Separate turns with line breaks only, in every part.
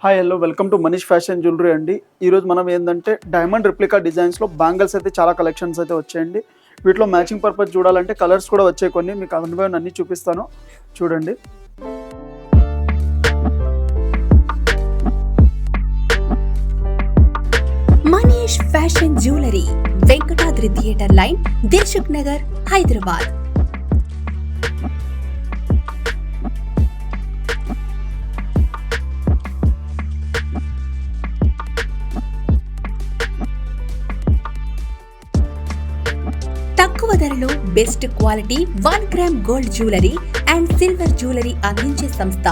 Hi hello welcome to Manish fashion jewellery అండి. ఈరోజు మనం ఏంటంటే డైమండ్ రిప్లికా డిజైన్స్లో బ్యాంగిల్స్ అయితే చాలా కలెక్షన్స్ అయితే వచ్చాయండి. వీటిలో మ్యాచింగ్ పర్పస్ చూడాలంటే కలర్స్ కూడా వచ్చాయి, కొన్ని మీకు అనుభవం అన్నీ చూపిస్తాను చూడండి.
Manish fashion jewellery, Venkatadri theatre line, Dilsukh Nagar, Hyderabad. తక్కువ ధరలో best quality 1 gram gold jewellery and silver jewellery అందించే సంస్థ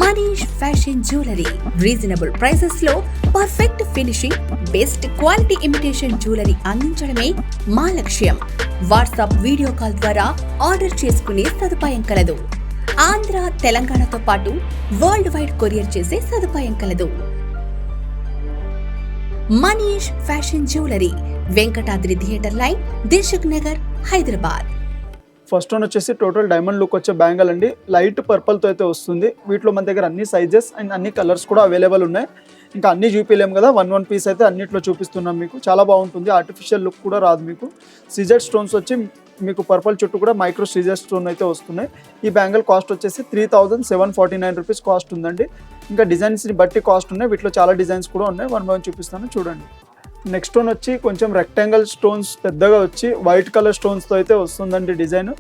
Manish fashion jewellery. Reasonable prices లో perfect finishing, best quality imitation jewellery అందించడమే మా లక్ష్యం. వాట్సాప్ వీడియో కాల్ ద్వారా ఆర్డర్ చేసుకునే సదుపాయం కలదు. ఆంధ్ర, తెలంగాణతో పాటు వరల్డ్ వైడ్ కొరియర్ చేసే సదుపాయం కలదు. Manish fashion jewellery, Venkatadri theatre line, Dilsukh Nagar, Hyderabad.
First one వచ్చేసి టోటల్ డైమండ్ లుక్ వచ్చే బ్యాంగిల్ అండి. లైట్ పర్పల్తో అయితే వస్తుంది. వీటిలో మన దగ్గర అన్ని సైజెస్ అండ్ అన్ని కలర్స్ కూడా అవైలబుల్ ఉన్నాయి. ఇంకా అన్ని చూపించలేము కదా, వన్ పీస్ అయితే అన్నిట్లో చూపిస్తున్నాం మీకు. చాలా బాగుంటుంది, ఆర్టిఫిషియల్ లుక్ కూడా రాదు మీకు. సిజర్ స్టోన్స్ వచ్చి మీకు పర్పల్ చుట్టూ కూడా మైక్రో సిజర్ స్టోన్ అయితే వస్తున్నాయి. ఈ బ్యాంగిల్ కాస్ట్ వచ్చేసి 3749 రూపీస్ కాస్ట్ ఉందండి. ఇంకా డిజైన్స్ని బట్టి కాస్ట్ ఉన్నాయి. వీటిలో చాలా డిజైన్స్ కూడా ఉన్నాయి, వన్ బై వన్ చూపిస్తాను చూడండి. నెక్స్ట్ స్టోన్ వచ్చి కొంచెం రెక్టాంగిల్ స్టోన్స్ పెద్దగా వచ్చి వైట్ కలర్ స్టోన్స్తో అయితే వస్తుందండి డిజైన్.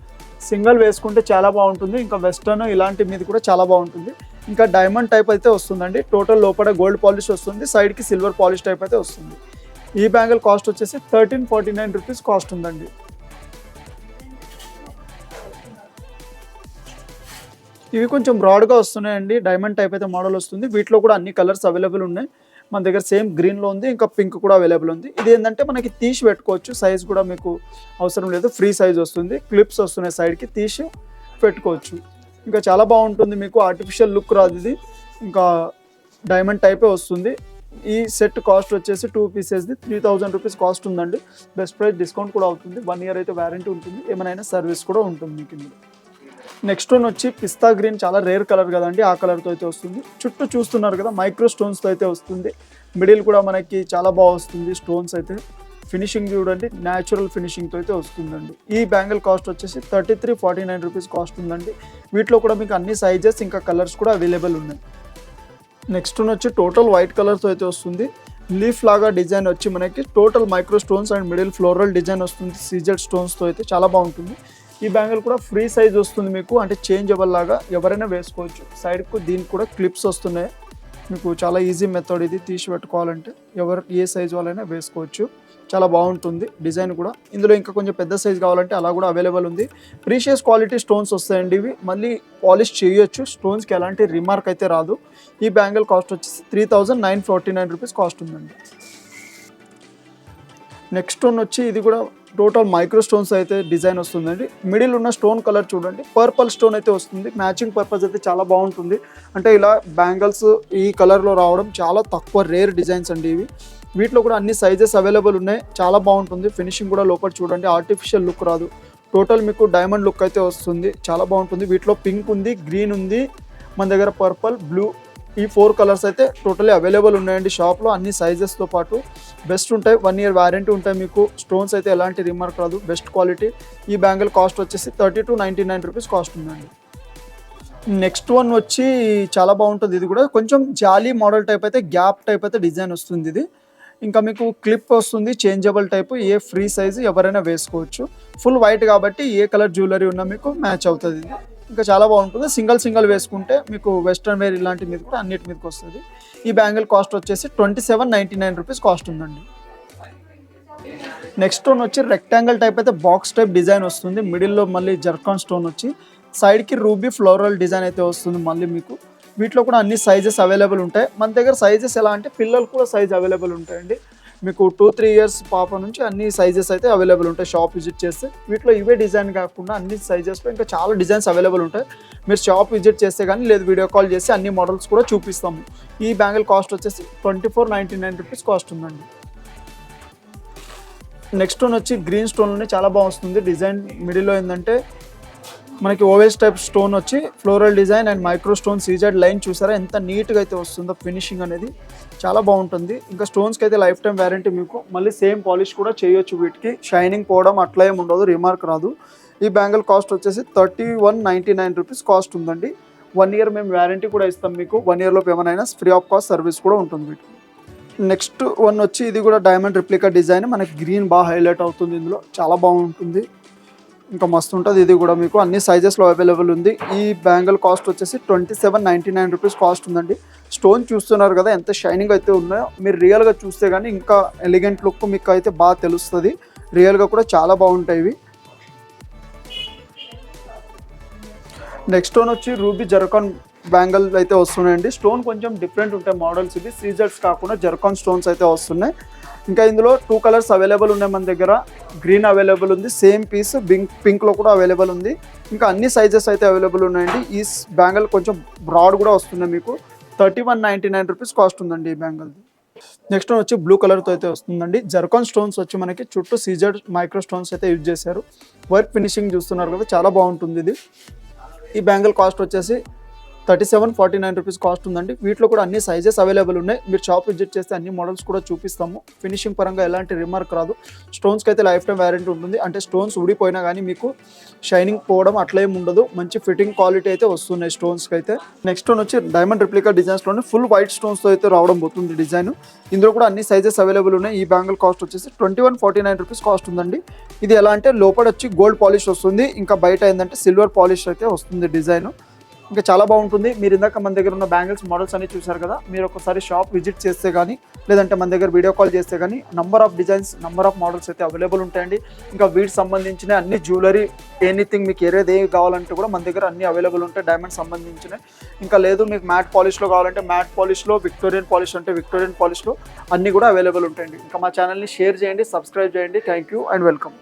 సింగిల్ వేసుకుంటే చాలా బాగుంటుంది. ఇంకా వెస్టర్న్ ఇలాంటి మీద కూడా చాలా బాగుంటుంది. ఇంకా డైమండ్ టైప్ అయితే వస్తుందండి. టోటల్ లోపల గోల్డ్ పాలిష్ వస్తుంది, సైడ్కి సిల్వర్ పాలిష్ టైప్ అయితే వస్తుంది. ఈ బ్యాంగిల్ కాస్ట్ వచ్చేసి 1349 రూపీస్ కాస్ట్ ఉందండి. ఇవి కొంచెం బ్రాడ్గా వస్తున్నాయండి. డైమండ్ టైప్ అయితే మోడల్ వస్తుంది. వీటిలో కూడా అన్ని కలర్స్ అవైలబుల్ ఉన్నాయి. మన దగ్గర సేమ్ గ్రీన్లో ఉంది, ఇంకా పింక్ కూడా అవైలబుల్ ఉంది. ఇది ఏంటంటే మనకి తీసి పెట్టుకోవచ్చు, సైజ్ కూడా మీకు అవసరం లేదు, ఫ్రీ సైజ్ వస్తుంది. క్లిప్స్ వస్తున్నాయి, సైడ్కి తీసి పెట్టుకోవచ్చు. ఇంకా చాలా బాగుంటుంది మీకు, ఆర్టిఫిషియల్ లుక్ రాదు ఇది. ఇంకా డైమండ్ టైపే వస్తుంది. ఈ సెట్ కాస్ట్ వచ్చేసి 2 పీసెస్ది 3000 రూపీస్ కాస్ట్ ఉందండి. బెస్ట్ ప్రైస్ డిస్కౌంట్ కూడా అవుతుంది. 1 ఇయర్ అయితే వారంటీ ఉంటుంది, ఏమైనా సర్వీస్ కూడా ఉంటుంది మీకు. నెక్స్ట్ వన్ వచ్చి పిస్తా గ్రీన్, చాలా రేర్ కలర్ కదండి, ఆ కలర్తో అయితే వస్తుంది. చుట్టూ చూస్తున్నారు కదా, మైక్రో స్టోన్స్తో అయితే వస్తుంది. మిడిల్ కూడా మనకి చాలా బాగా వస్తుంది. స్టోన్స్ అయితే ఫినిషింగ్ చూడండి, న్యాచురల్ ఫినిషింగ్తో అయితే వస్తుందండి. ఈ బ్యాంగిల్ కాస్ట్ వచ్చేసి 3349 రూపీస్ కాస్ట్ ఉందండి. వీటిలో కూడా మీకు అన్ని సైజెస్ ఇంకా కలర్స్ కూడా అవైలబుల్ ఉన్నాయి. నెక్స్ట్ వన్ వచ్చి టోటల్ వైట్ కలర్తో అయితే వస్తుంది. లీఫ్ లాగా డిజైన్ వచ్చి మనకి total micro stones and middle floral design వస్తుంది. సీజెడ్ స్టోన్స్తో అయితే చాలా బాగుంటుంది. ఈ బ్యాంగిల్ కూడా ఫ్రీ సైజ్ వస్తుంది మీకు, అంటే చేంజబుల్ లాగా ఎవరైనా వేసుకోవచ్చు. సైడ్కు దీనికి కూడా క్లిప్స్ వస్తున్నాయి మీకు. చాలా ఈజీ మెథడ్ ఇది, తీసి పెట్టుకోవాలంటే ఏ సైజ్ వాళ్ళైనా వేసుకోవచ్చు. చాలా బాగుంటుంది డిజైన్ కూడా. ఇందులో ఇంకా కొంచెం పెద్ద సైజ్ కావాలంటే అలా కూడా అవైలబుల్ ఉంది. ప్రీషియస్ క్వాలిటీ స్టోన్స్ వస్తాయండి ఇవి, మళ్ళీ పాలిష్ చేయొచ్చు. స్టోన్స్కి ఎలాంటి రిమార్క్ అయితే రాదు. ఈ బ్యాంగిల్ కాస్ట్ వచ్చేసి 3949 రూపీస్ కాస్ట్ ఉందండి. నెక్స్ట్ వన్ వచ్చి ఇది కూడా టోటల్ మైక్రో స్టోన్స్ అయితే డిజైన్ వస్తుందండి. మిడిల్ ఉన్న స్టోన్ కలర్ చూడండి, పర్పల్ స్టోన్ అయితే వస్తుంది. మ్యాచింగ్ పర్పస్ అయితే చాలా బాగుంటుంది. అంటే ఇలా బ్యాంగిల్స్ ఈ కలర్లో రావడం చాలా తక్కువ, రేర్ డిజైన్స్ అండి ఇవి. వీటిలో కూడా అన్ని సైజెస్ అవైలబుల్ ఉన్నాయి. చాలా బాగుంటుంది. ఫినిషింగ్ కూడా లోపల చూడండి, ఆర్టిఫిషియల్ లుక్ రాదు. టోటల్ మీకు డైమండ్ లుక్ అయితే వస్తుంది, చాలా బాగుంటుంది. వీటిలో పింక్ ఉంది, గ్రీన్ ఉంది, మన దగ్గర పర్పల్, బ్లూ, ఈ 4 కలర్స్ అయితే టోటలీ అవైలబుల్ ఉన్నాయండి షాప్లో. అన్ని సైజెస్తో పాటు బెస్ట్ ఉంటాయి. 1 ఇయర్ వారంటీ ఉంటాయి మీకు. స్టోన్స్ అయితే ఎలాంటి రిమార్క్ రాదు, బెస్ట్ క్వాలిటీ. ఈ బ్యాంగిల్ కాస్ట్ వచ్చేసి 3299 రూపీస్ కాస్ట్ ఉందండి. నెక్స్ట్ వన్ వచ్చి చాలా బాగుంటుంది. ఇది కూడా కొంచెం జాలీ మోడల్ టైప్ అయితే, గ్యాప్ టైప్ అయితే డిజైన్ వస్తుంది ఇది. ఇంకా మీకు క్లిప్ వస్తుంది, చేంజబుల్ టైప్. ఏ ఫ్రీ సైజు ఎవరైనా వేసుకోవచ్చు. ఫుల్ వైట్ కాబట్టి ఏ కలర్ జ్యువెలరీ ఉన్నా మీకు మ్యాచ్ అవుతుంది ఇది. ఇంకా చాలా బాగుంటుంది. సింగిల్ వేసుకుంటే మీకు వెస్ట్రన్ వేర్ ఇలాంటి మీద కూడా అన్నిటి మీదకి వస్తుంది. ఈ బ్యాంగిల్ కాస్ట్ వచ్చేసి 2799 రూపీస్ కాస్ట్ ఉందండి. నెక్స్ట్ వన్ వచ్చి రెక్టాంగిల్ టైప్ అయితే బాక్స్ టైప్ డిజైన్ వస్తుంది. మిడిల్లో మళ్ళీ జర్కాన్ స్టోన్ వచ్చి సైడ్కి రూబీ ఫ్లోరల్ డిజైన్ అయితే వస్తుంది మళ్ళీ మీకు. వీటిలో కూడా అన్ని సైజెస్ అవైలబుల్ ఉంటాయి. మన దగ్గర సైజెస్ ఎలా అంటే పిల్లలు కూడా సైజ్ అవైలబుల్ ఉంటాయండి. మీకు 2-3 ఇయర్స్ పాప నుంచి అన్ని సైజెస్ అయితే అవైలబుల్ ఉంటాయి షాప్ విజిట్ చేస్తే. వీటిలో ఇవే డిజైన్ కాకుండా అన్ని సైజెస్లో ఇంకా చాలా డిజైన్స్ అవైలబుల్ ఉంటాయి. మీరు షాప్ విజిట్ చేస్తే కానీ, లేదు వీడియో కాల్ చేసి అన్ని మోడల్స్ కూడా చూపిస్తాము. ఈ బ్యాంగిల్ కాస్ట్ వచ్చేసి 2499 రూపీస్ కాస్ట్ ఉందండి. నెక్స్ట్ వన్ వచ్చి గ్రీన్ స్టోన్లోనే చాలా బాగా వస్తుంది డిజైన్. మిడిల్లో ఏంటంటే మనకి ఓవెల్స్ టైప్ స్టోన్ వచ్చి floral design and micro stone CZ line చూసారా ఎంత నీట్గా అయితే వస్తుందో ఫినిషింగ్ అనేది చాలా బాగుంటుంది. ఇంకా స్టోన్స్కి అయితే లైఫ్ టైం వ్యారంటీ మీకు. మళ్ళీ సేమ్ పాలిష్ కూడా చేయొచ్చు, వీటికి షైనింగ్ పోవడం అట్లా ఏమి ఉండదు, రిమార్క్ రాదు. ఈ బ్యాంగిల్ కాస్ట్ వచ్చేసి 3199 రూపీస్ కాస్ట్ ఉందండి. 1 ఇయర్ మేము వ్యారంటీ కూడా ఇస్తాం మీకు. 1 ఇయర్లోపు ఏమైనా ఫ్రీ ఆఫ్ కాస్ట్ సర్వీస్ కూడా ఉంటుంది వీటికి. నెక్స్ట్ వన్ వచ్చి ఇది కూడా డైమండ్ రిప్లికా డిజైన్, మనకి గ్రీన్ బాగా హైలైట్ అవుతుంది ఇందులో, చాలా బాగుంటుంది, ఇంకా మస్తు ఉంటుంది. ఇది కూడా మీకు అన్ని సైజెస్లో అవైలబుల్ ఉంది. ఈ బ్యాంగిల్ కాస్ట్ వచ్చేసి 2799 రూపీస్ కాస్ట్ ఉందండి. స్టోన్ చూస్తున్నారు కదా ఎంత షైనింగ్ అయితే ఉన్నాయో, మీరు రియల్గా చూస్తే కానీ ఇంకా ఎలిగెంట్ లుక్ మీకు అయితే బాగా తెలుస్తుంది. రియల్గా కూడా చాలా బాగుంటాయి ఇవి. నెక్స్ట్ స్టోన్ వచ్చి రూబీ జర్కాన్ బ్యాంగిల్ అయితే వస్తున్నాయండి. స్టోన్ కొంచెం డిఫరెంట్ ఉంటాయి మోడల్స్, ఇవి సీజర్స్ కాకుండా జర్కాన్ స్టోన్స్ అయితే వస్తున్నాయి. ఇంకా ఇందులో 2 కలర్స్ అవైలబుల్ ఉన్నాయి మన దగ్గర. గ్రీన్ అవైలబుల్ ఉంది, సేమ్ పీస్ పింక్లో కూడా అవైలబుల్ ఉంది. ఇంకా అన్ని సైజెస్ అయితే అవైలబుల్ ఉన్నాయండి. ఈ బ్యాంగిల్ కొంచెం బ్రాడ్ కూడా వస్తుంది మీకు. 3199 రూపీస్ కాస్ట్ ఉందండి ఈ బ్యాంగిల్. నెక్స్ట్ వచ్చి బ్లూ కలర్తో అయితే వస్తుందండి. జర్కాన్ స్టోన్స్ వచ్చి మనకి చుట్టూ సీజర్ మైక్రో స్టోన్స్ అయితే యూజ్ చేశారు. వర్క్ ఫినిషింగ్ చూస్తున్నారు కదా, చాలా బాగుంటుంది ఇది. ఈ బ్యాంగిల్ కాస్ట్ వచ్చేసి 3749 రూపీస్ కాస్ట్ ఉందండి. వీటిలో కూడా అన్ని సైజెస్ అవైలబుల్ ఉన్నాయి. మీరు షాప్ విజిట్ చేస్తే అన్ని మోడల్స్ కూడా చూపిస్తాము. ఫినిషింగ్ పరంగా ఎలాంటి రిమార్క్ రాదు. స్టోన్స్కి అయితే లైఫ్ టైం వ్యారంటీ ఉంటుంది, అంటే స్టోన్స్ ఊడిపోయినా కానీ మీకు షైనింగ్ పోవడం అట్లా ఏమి ఉండదు. మంచి ఫిట్టింగ్ క్వాలిటీ అయితే వస్తున్నాయి స్టోన్స్కి అయితే. నెక్స్ట్ స్టోన్ వచ్చి డైమండ్ రిప్లికా డిజైన్స్లోనే ఫుల్ వైట్ స్టోన్స్తో అయితే రావడం పోతుంది డిజైన్. ఇందులో కూడా అన్ని సైజెస్ అవైలబుల్ ఉన్నాయి. ఈ బ్యాంగిల్ కాస్ట్ వచ్చేసి 2149 రూపీస్ కాస్ట్ ఉందండి. ఇది ఎలా అంటే లోపల వచ్చి గోల్డ్ పాలిష్ వస్తుంది, ఇంకా బయట ఏంటంటే సిల్వర్ పాలిష్ అయితే వస్తుంది డిజైన్. ఇంకా చాలా బాగుంటుంది. మీరు ఇందాక మన దగ్గర ఉన్న బ్యాంగిల్స్ మోడల్స్ అన్ని చూసారు కదా, మీరు ఒకసారి షాప్ విజిట్ చేస్తే కానీ లేదంటే మన దగ్గర వీడియో కాల్ చేస్తే కానీ number of designs, number of models అయితే అవైలబుల్ ఉంటాయండి. ఇంకా వీటికి సంబంధించిన అన్ని జ్యువెలరీ ఎనీథింగ్ మీకు ఏది కావాలంటే కూడా మన దగ్గర అన్ని అవైలబుల్ ఉంటాయి. డైమండ్ సంబంధించినవి. ఇంకా లేదు మీకు మ్యాట్ పాలిష్లో కావాలంటే మ్యాట్ పాలిష్లో, విక్టోరియన్ పాలిష్ అంటే విక్టోరియన్ పాలిష్లో అన్నీ కూడా అవైలబుల్ ఉంటాయండి. ఇంకా మా ఛానల్ని షేర్ చేయండి, సబ్స్క్రైబ్ చేయండి. Thank you and welcome.